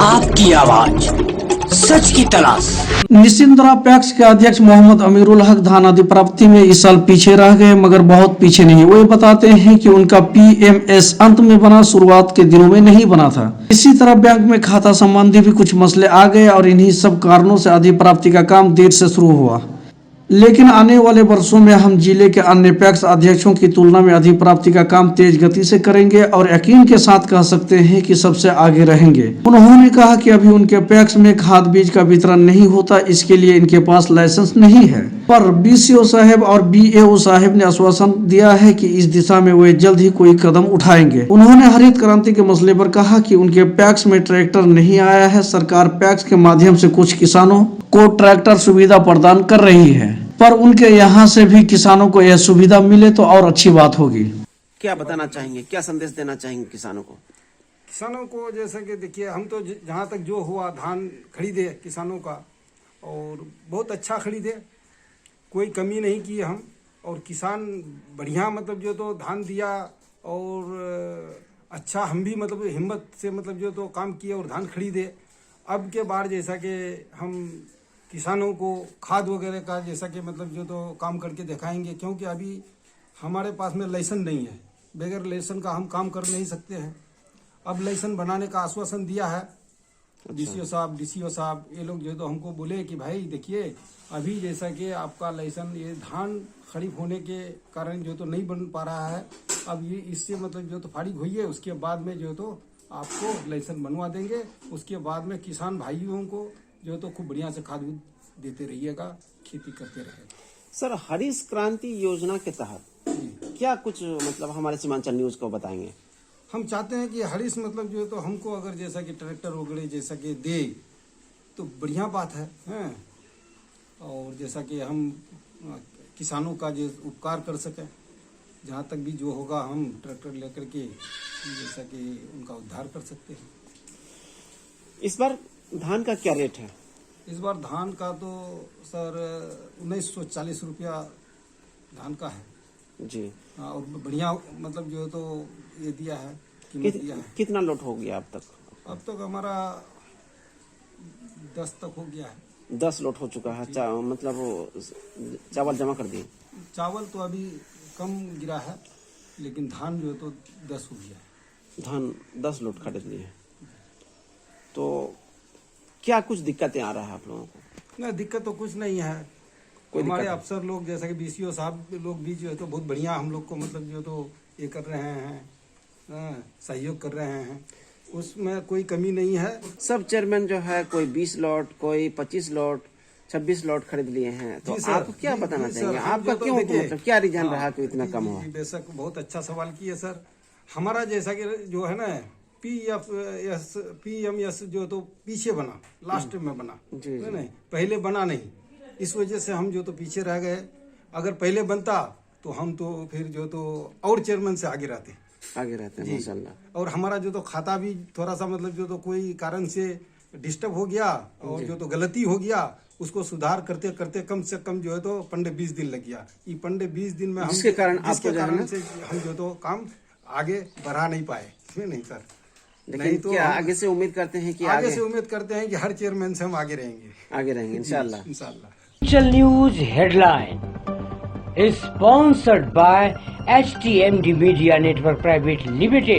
आपकी आवाज, सच की तलाश। निशिंद्रा पैक्स के अध्यक्ष मोहम्मद अमीरुल हक धान अधिप्राप्ति में इस साल पीछे रह गए, मगर बहुत पीछे नहीं। वो ये बताते हैं कि उनका पीएमएस अंत में बना, शुरुआत के दिनों में नहीं बना था। इसी तरह बैंक में खाता संबंधी भी कुछ मसले आ गए और इन्हीं सब कारणों से अधिप्राप्ति का काम देर से शुरू हुआ। लेकिन आने वाले वर्षों में हम जिले के अन्य पैक्स अध्यक्षों की तुलना में अधिप्राप्ति का काम तेज गति से करेंगे और यकीन के साथ कह सकते हैं कि सबसे आगे रहेंगे। उन्होंने कहा कि अभी उनके पैक्स में खाद बीज का वितरण नहीं होता, इसके लिए इनके पास लाइसेंस नहीं है, पर बीसीओ साहब और बीएओ साहब ने आश्वासन दिया है कि इस दिशा में वे जल्द ही कोई कदम उठाएंगे। उन्होंने हरित क्रांति के मसले पर कहा कि उनके पैक्स में ट्रैक्टर नहीं आया है। सरकार पैक्स के माध्यम से कुछ किसानों को ट्रैक्टर सुविधा प्रदान कर रही है, पर उनके यहाँ से भी किसानों को यह सुविधा मिले तो और अच्छी बात होगी। क्या बताना चाहेंगे, क्या संदेश देना चाहेंगे किसानों को? किसानों को जैसे कि देखिए, हम तो जहाँ तक जो हुआ धान खरीदे किसानों का, और बहुत अच्छा खरीदे, कोई कमी नहीं की हम। और किसान बढ़िया मतलब जो तो धान दिया, और अच्छा हम भी मतलब हिम्मत से मतलब जो तो काम किए और धान खरीदे। अब के बार जैसा कि हम किसानों को खाद वगैरह का जैसा कि मतलब जो तो काम करके दिखाएंगे, क्योंकि अभी हमारे पास में लाइसेंस नहीं है। बगैर लाइसेंस का हम काम कर नहीं सकते हैं। अब लाइसेंस बनाने का आश्वासन दिया है डीसीओ साहब, ये लोग जो तो हमको बोले कि भाई देखिए, अभी जैसा कि आपका लाइसेंस ये धान खरीफ होने के कारण जो तो नहीं बन पा रहा है, अब ये इससे मतलब जो तो फारिग हुई है, उसके बाद में जो तो आपको लाइसेंस बनवा देंगे। उसके बाद में किसान भाइयों को जो तो खूब बढ़िया से खाद देते रहिएगा, खेती करते रहेगा। सर, हरित क्रांति योजना के तहत क्या कुछ मतलब हमारे सीमांचल न्यूज को बताएंगे? हम चाहते हैं कि हरित मतलब जो तो हमको अगर जैसा कि ट्रैक्टर वगैरह जैसा कि दे तो बढ़िया बात है, हैं? और जैसा कि हम किसानों का जो उपकार कर सकें, जहाँ तक भी जो होगा हम ट्रैक्टर लेकर के जैसा कि उनका उद्धार कर सकते हैं। इस बार धान का क्या रेट है? इस बार धान का तो सर 1940 रुपया धान का है जी। हाँ, और बढ़िया मतलब जो तो ये दिया है, कीमत दिया है। कितना लोट हो गया अब तक? अब तक हमारा 10 तक हो गया है। 10 लोट हो चुका है। मतलब वो चावल जमा कर दिए? चावल तो अभी कम गिरा है, लेकिन धान जो तो 10 हो गया है। धान 10 लोट खरीद लिए। तो क्या कुछ दिक्कतें आ रहा है आप लोगों को? नहीं, दिक्कत तो कुछ नहीं है। हमारे अफसर लोग जैसे कि बीसीओ साहब लोग भी जो है तो बहुत बढ़िया हम लोग को मतलब जो तो ये कर रहे हैं, सहयोग कर रहे हैं, उसमें कोई कमी नहीं है। सब चेयरमैन जो है कोई 20 लॉट, कोई 25 लॉट, 26 लॉट खरीद लिए हैं, तो आप क्या बताना चाहेंगे? आपका क्यों मतलब क्या रीजन रहा कि इतना कम हुआ? बेशक बहुत अच्छा सवाल किए सर। हमारा जैसा कि जो है ना पीएमएस जो तो पीछे बना, लास्ट में बना, नहीं पहले बना नहीं, इस वजह से हम जो तो पीछे रह गए। अगर पहले बनता तो हम तो फिर जो तो और चेयरमैन से आगे रहते हैं माशाल्लाह। और हमारा जो तो खाता भी थोड़ा सा मतलब जो तो कोई कारण से डिस्टर्ब हो गया और जो तो गलती हो गया, उसको सुधार करते करते कम से कम जो है तो 15-20 दिन लग गया। ये 15-20 दिन में हम जिसके कारण से हम जो तो काम आगे बढ़ा नहीं पाए। नहीं सर, नहीं तो क्या आगे से उम्मीद करते हैं कि आगे से उम्मीद करते हैं कि हर चेयरमैन से हम आगे रहेंगे इंशाल्लाह। News headline sponsored by HTMD media network private limited.